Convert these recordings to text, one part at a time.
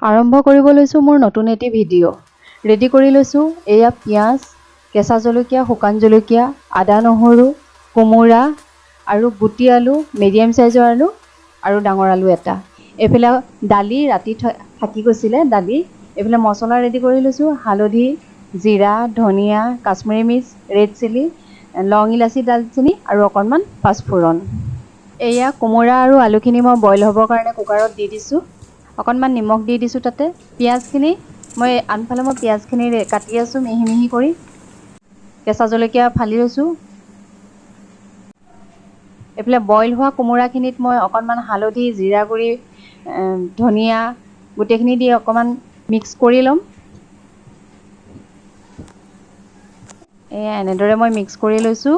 আৰম্ভ কৰিব লৈছোঁ মোৰ নতুন এটি ভিডিঅ'। ৰেডি কৰি লৈছোঁ এয়া পিঁয়াজ, কেঁচা জলকীয়া, শুকান জলকীয়া, আদা নহৰু, কোমোৰা আৰু গুটি আলু, মিডিয়াম চাইজৰ আলু আৰু ডাঙৰ আলু এটা। এইফালে দালি ৰাতি থাকি গৈছিলে দালি। এইফালে মছলা ৰেডি কৰি লৈছোঁ, হালধি, জিৰা, ধনিয়া, কাশ্মীৰী মিৰ্চ, ৰেড চিলি, লং ইলাচি, দালচেনি আৰু অকণমান পাঁচফোৰণ। এয়া কোমোৰা আৰু আলুখিনি মই বইল হ'বৰ কাৰণে কুকাৰত দি দিছোঁ। অকণমান নিমখ দি দিছোঁ তাতে। পিঁয়াজখিনি আনফালে মই পিঁয়াজখিনি কাটি আছোঁ মিহি মিহি কৰি। কেঁচা জলকীয়া ফালি লৈছোঁ। এইফালে বইল হোৱা কোমোৰাখিনিত মই অকণমান হালধি, জিৰা গুড়ি, ধনিয়া গোটেইখিনি দি অকণমান মিক্স কৰি ল'ম। এয়া এনেদৰে মই মিক্স কৰি লৈছোঁ।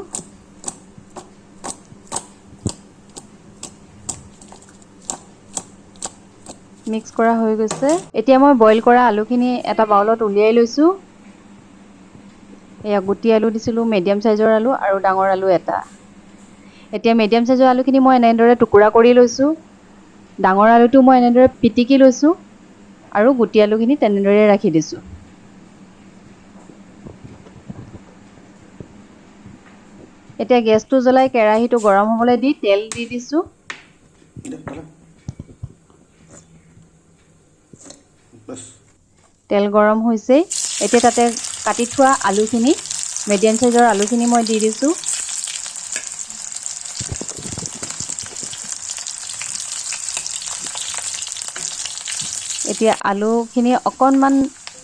মিক্স কৰা হৈ গৈছে। এতিয়া মই বইল কৰা আলুখিনি এটা বাউলত উলিয়াই লৈছোঁ। এয়া গুটি আলু দিছিলোঁ, মিডিয়াম চাইজৰ আলু আৰু ডাঙৰ আলু এটা। এতিয়া মিডিয়াম চাইজৰ আলুখিনি মই এনেদৰে টুকুৰা কৰি লৈছোঁ। ডাঙৰ আলুটো মই এনেদৰে পিটিকি লৈছোঁ আৰু গুটি আলুখিনি তেনেদৰে ৰাখি দিছোঁ। এতিয়া গেছটো জ্বলাই কেৰাহীটো গৰম হ'বলৈ দি তেল দি দিছোঁ। তেল গৰম হৈছেই। এতিয়া তাতে কাটি থোৱা আলুখিনি, মিডিয়াম চাইজৰ আলুখিনি মই দি দিছোঁ। এতিয়া আলুখিনি অকণমান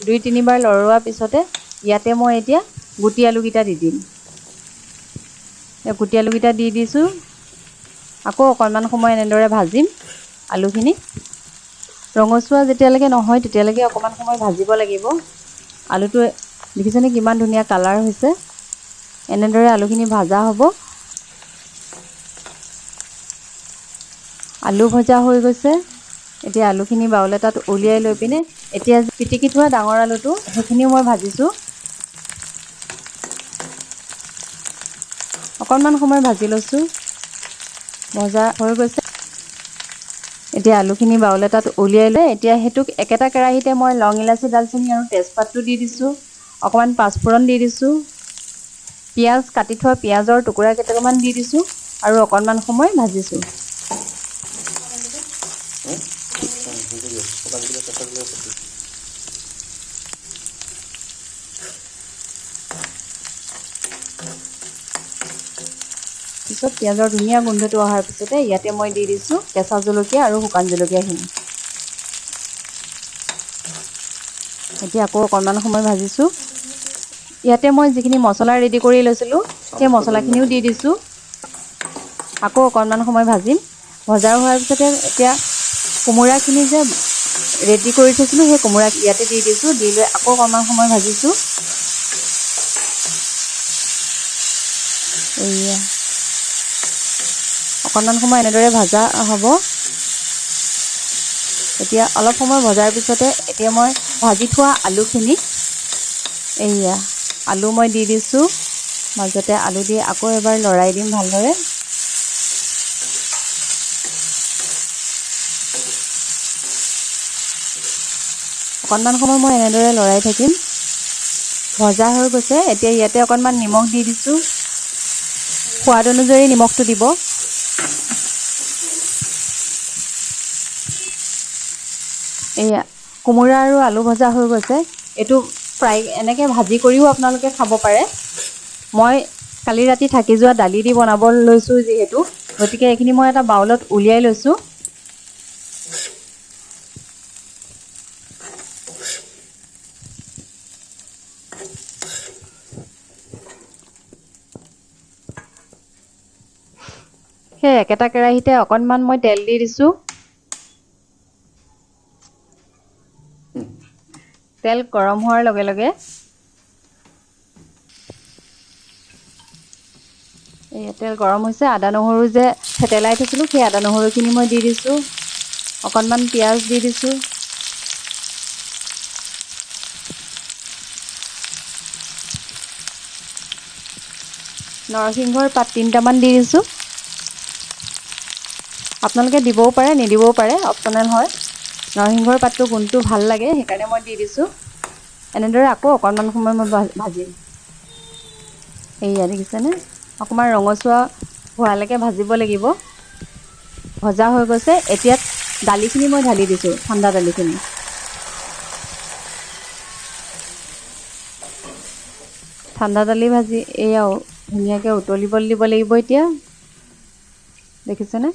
2-3 বাৰ লৰোৱাৰ পিছতে ইয়াতে মই এতিয়া গুটি আলুকেইটা দি দিম। গুটি আলুকেইটা দি দিছোঁ। আকৌ অকণমান সময় এনেদৰে ভাজিম আলুখিনি। ৰঙচুৱা যেতিয়ালৈকে নহয় তেতিয়ালৈকে অকণমান সময় ভাজিব লাগিব। আলুটো দেখিছেনে কিমান ধুনীয়া কালাৰ হৈছে। এনেদৰে আলুখিনি ভাজা হ'ব। আলু ভজা হৈ গৈছে। এতিয়া আলুখিনি বাউল এটাত উলিয়াই লৈ পিনে এতিয়া পিটিকি থোৱা ডাঙৰ আলুটো সেইখিনিও মই ভাজিছোঁ। অকণমান সময় ভাজি লৈছোঁ। ভজা হৈ গৈছে। এতিয়া আলুখিনি বাউল এটাত উলিয়াই লৈ এতিয়া সেইটোক একেটা কেৰাহীতে মই লং ইলাচি, দালচেনি আৰু তেজপাতটো দি দিছোঁ। অকণমান পাঁচফোৰণ দি দিছোঁ। পিঁয়াজ কাটি থোৱা পিঁয়াজৰ টুকুৰা কেইটামান দি দিছোঁ আৰু অকণমান সময় ভাজিছোঁ। পিছত পিঁয়াজৰ ধুনীয়া গোন্ধটো অহাৰ পিছতে ইয়াতে মই দি দিছোঁ কেঁচা জলকীয়া আৰু শুকান জলকীয়াখিনি। এতিয়া আকৌ অকণমান সময় ভাজিছোঁ। ইয়াতে মই যিখিনি মছলা ৰেডি কৰি লৈছিলোঁ সেই মছলাখিনিও দি দিছোঁ। আকৌ অকণমান সময় ভাজিম। ভজা হোৱাৰ পিছতে এতিয়া কোমোৰাখিনি যে ৰেডি কৰি থৈছিলোঁ সেই কোমোৰা ইয়াতে দি দিছোঁ। দি লৈ আকৌ অকণমান সময় ভাজিছোঁ। এয়া অকণমান সময় এনেদৰে ভাজা হ'ব। এতিয়া অলপ সময় ভজাৰ পিছতে এতিয়া মই ভাজি থোৱা আলুখিনি এয়া আলু মই দি দিছোঁ। মাজতে আলু দি আকৌ এবাৰ লৰাই দিম ভালদৰে। অকণমান সময় মই এনেদৰে লৰাই থাকিম। ভজা হৈ গৈছে। এতিয়া ইয়াতে অকণমান নিমখ দি দিছোঁ। সোৱাদ অনুযায়ী নিমখটো দিব। এয়া কোমোৰা আৰু আলু ভজা হৈ গৈছে। এইটো এনেকৈ ভাজি কৰিও আপোনালোকে খাব পাৰে। মই কালি ৰাতি থাকি যোৱা দালি দি বনাব লৈছোঁ যিহেতু, গতিকে এইখিনি মই এটা বাউলত উলিয়াই লৈছোঁ। সেই একেটা কেৰাহীতে অকণমান মই তেল দি দিছোঁ। তেল গৰম হোৱাৰ লগে লগে তেল গৰম হৈছে। আদা নহৰু যে থেতেলাই থৈছিলোঁ সেই আদা নহৰুখিনি মই দি দিছোঁ। অকণমান পিঁয়াজ দি দিছোঁ। নৰসিংহৰ পাত 3টামান দি দিছোঁ। আপোনালোকে দিবও পাৰে নিদিবও পাৰে, অপশ্যনেল হয়। নৰসিংহৰ পাতটো গোন্ধটো ভাল লাগে, সেইকাৰণে মই দি দিছোঁ। এনেদৰে আকৌ অকণমান সময় মই ভাজিম। এইয়া দেখিছেনে, অকণমান ৰঙচুৱা হোৱালৈকে ভাজিব লাগিব। ভজা হৈ গৈছে। এতিয়া দালিখিনি মই ঢালি দিছোঁ, ঠাণ্ডা দালিখিনি। ঠাণ্ডা দালি ভাজি এইয়াও ধুনীয়াকৈ উতলিবলৈ দিব লাগিব এতিয়া। দেখিছেনে?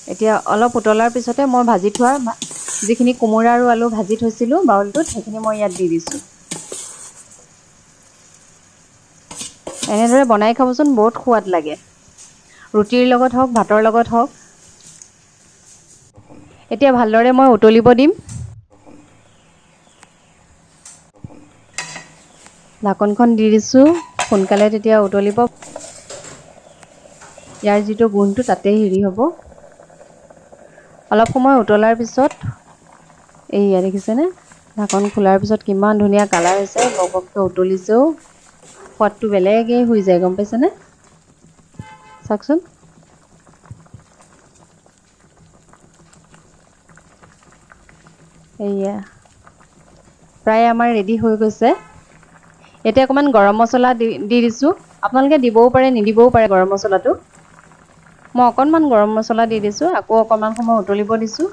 এতিয়া অলপ উতলাৰ পিছতে মই ভাজি থোৱা যিখিনি কোমোৰা আৰু আলু ভাজি থৈছিলোঁ বাউলটোত, সেইখিনি মই ইয়াত দি দিছোঁ। এনেদৰে বনাই খাবচোন, বহুত সোৱাদ লাগে। ৰুটিৰ লগত হওক, ভাতৰ লগত হওক। এতিয়া ভালদৰে মই উতলিব দিম। ঢাকনখন দি দিছোঁ, সোনকালে তেতিয়া উতলিব। ইয়াৰ যিটো গোন্ধটো তাতেই হেৰি হ'ব। অলপ সময় উতলাৰ পিছত এইয়া দেখিছেনে, ঢাকন খোলাৰ পিছত কিমান ধুনীয়া কালাৰ হৈছে, বগবগকৈ উতলিছেও। সোৱাদটো বেলেগেই হৈ যায়, গম পাইছেনে? চাওকচোন। এইয়া প্ৰায় আমাৰ ৰেডি হৈ গৈছে। এতিয়া অকণমান গৰম মছলা দি দিছোঁ। আপোনালোকে দিবও পাৰে, নিদিবও পাৰে গৰম মছলাটো। মই অকণমান গৰম মছলা দি দিছোঁ, আকৌ অকণমান সময় উতলিব দিছোঁ।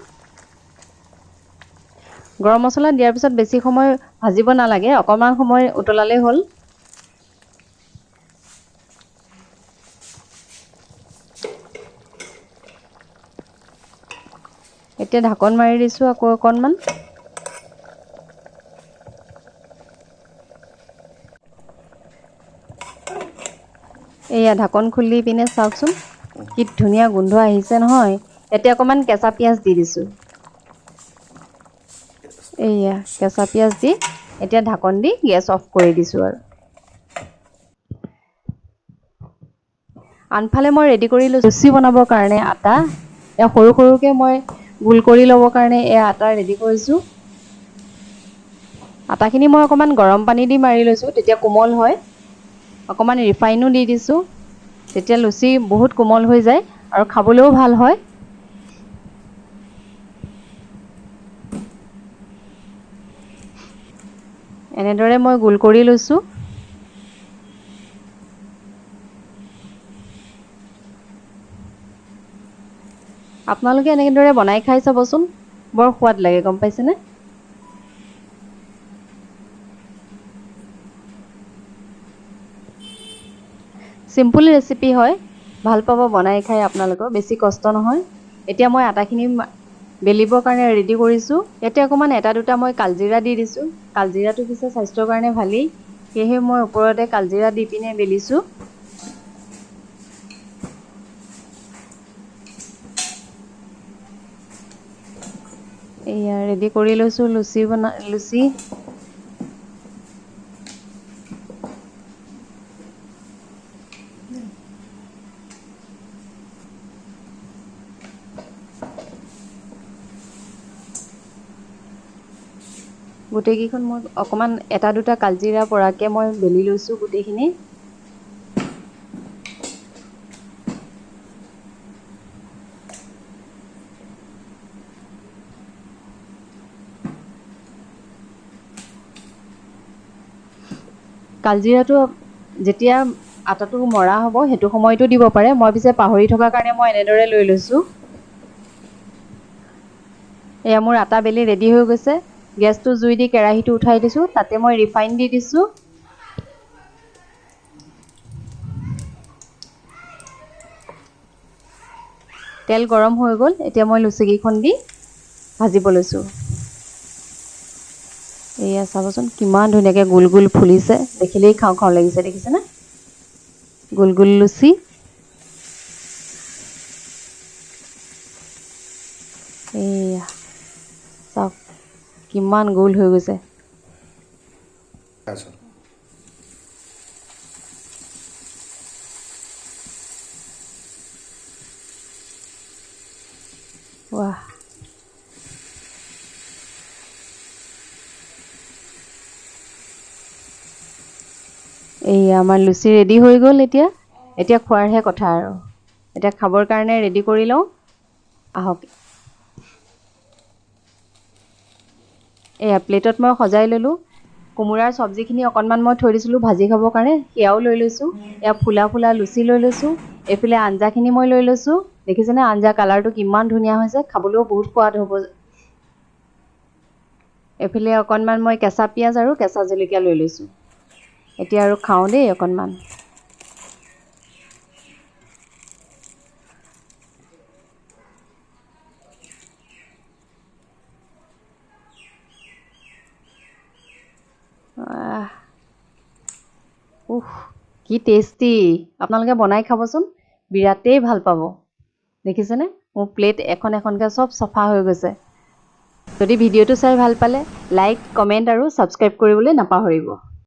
গৰম মছলা দিয়াৰ পিছত বেছি সময় ভাজিব নালাগে, অকণমান সময় উতলালেই হ'ল। এতিয়া ঢাকন মাৰি দিছোঁ আকৌ অকণমান। এইয়া ঢাকন খুলি পিনে চাওকচোন, কি ধুনীয়া গোন্ধ আহিছে নহয়। এতিয়া অকণমান কেঁচা পিঁয়াজ দি দিছোঁ। এইয়া কেঁচা পিঁয়াজ দি এতিয়া ঢাকন দি গেছ অফ কৰি দিছোঁ আৰু। আনফালে মই ৰেডি কৰি লৈছোঁ লুচি বনাবৰ কাৰণে আটা। এয়া সৰু সৰুকৈ মই গোল কৰি ল'বৰ কাৰণে এয়া আটা ৰেডি কৰিছোঁ। আটাখিনি মই অকণমান গৰম পানী দি মাৰি লৈছোঁ, তেতিয়া কোমল হয়। অকণমান ৰিফাইনো দি দিছোঁ, তেতিয়া লুচি বহুত কোমল হৈ যায় আৰু খাবলৈও ভাল হয়। এনেদৰে মই গোল কৰি লৈছোঁ। আপোনালোকে এনেদৰে বনাই খাই চাবচোন, বৰ সোৱাদ লাগে, গম পাইছেনে? চিম্পুল ৰেচিপি হয়, ভাল পাব বনাই খাই আপোনালোকৰ, বেছি কষ্ট নহয়। এতিয়া মই আটাখিনি বেলিবৰ কাৰণে ৰেডি কৰিছোঁ। ইয়াতে অকণমান এটা দুটা মই কালজিৰা দি দিছোঁ। কালজিৰাটো পিছে স্বাস্থ্যৰ কাৰণে ভালেই, সেয়েহে মই ওপৰতে কালজিৰা দি পিনে বেলিছোঁ। এইয়া ৰেডি কৰি লৈছোঁ লুচি। গোটেইকেইখন মই অকণমান এটা দুটা কালজিৰা পৰাকৈ মই বেলি লৈছোঁ গোটেইখিনি। কালজিৰাটো যেতিয়া আটাটো মৰা হ'ব, সেইটো সময়তো দিব পাৰে। মই পিছে পাহৰি থকাৰ কাৰণে মই এনেদৰে লৈ লৈছোঁ। এয়া মোৰ আটা বেলি ৰেডি হৈ গৈছে। গেছটো জুই দি কেৰাহীটো উঠাই দিছোঁ, তাতে মই ৰিফাইন দি দিছোঁ। তেল গৰম হৈ গ'ল, এতিয়া মই লুচিকেইখন দি ভাজিব লৈছোঁ। এয়া চাবচোন কিমান ধুনীয়াকৈ গোল গোল ফুলিছে, দেখিলেই খাওঁ খাওঁ লাগিছে, দেখিছেনে? গোল গোল লুচি। এইয়া চাওক কিমান গোল হৈ গৈছে। ৱাহ। এইয়া আমাৰ লুচি ৰেডি হৈ গ'ল। এতিয়া খোৱাৰহে কথা আৰু। এতিয়া খাবৰ কাৰণে ৰেডি কৰি লওঁ আহক এয়া প্লেটত মই সজাই ল'লোঁ কোমোৰাৰ চব্জিখিনি অকণমান মই থৈ দিছিলোঁ ভাজি খাবৰ কাৰণে সেয়াও লৈ লৈছোঁ এয়া ফুলা ফুলা লুচি লৈ লৈছোঁ এইফালে আঞ্জাখিনি মই লৈ লৈছোঁ দেখিছেনে আঞ্জা কালাৰটো কিমান ধুনীয়া হৈছে খাবলৈও বহুত সোৱাদ হ'ব এইফালে অকণমান মই কেঁচা পিঁয়াজ আৰু কেঁচা জলকীয়া লৈ লৈছোঁ এতিয়া আৰু খাওঁ দেই অকণমান কি টেষ্টি আপোনালোকে বনাই খাবচোন বিৰাটেই ভাল পাব দেখিছেনে মোৰ প্লেট এখন এখনকৈ চব চফা হৈ গৈছে যদি ভিডিঅ'টো চাই ভাল পালে লাইক কমেণ্ট আৰু ছাবস্ক্ৰাইব কৰিবলৈ নাপাহৰিব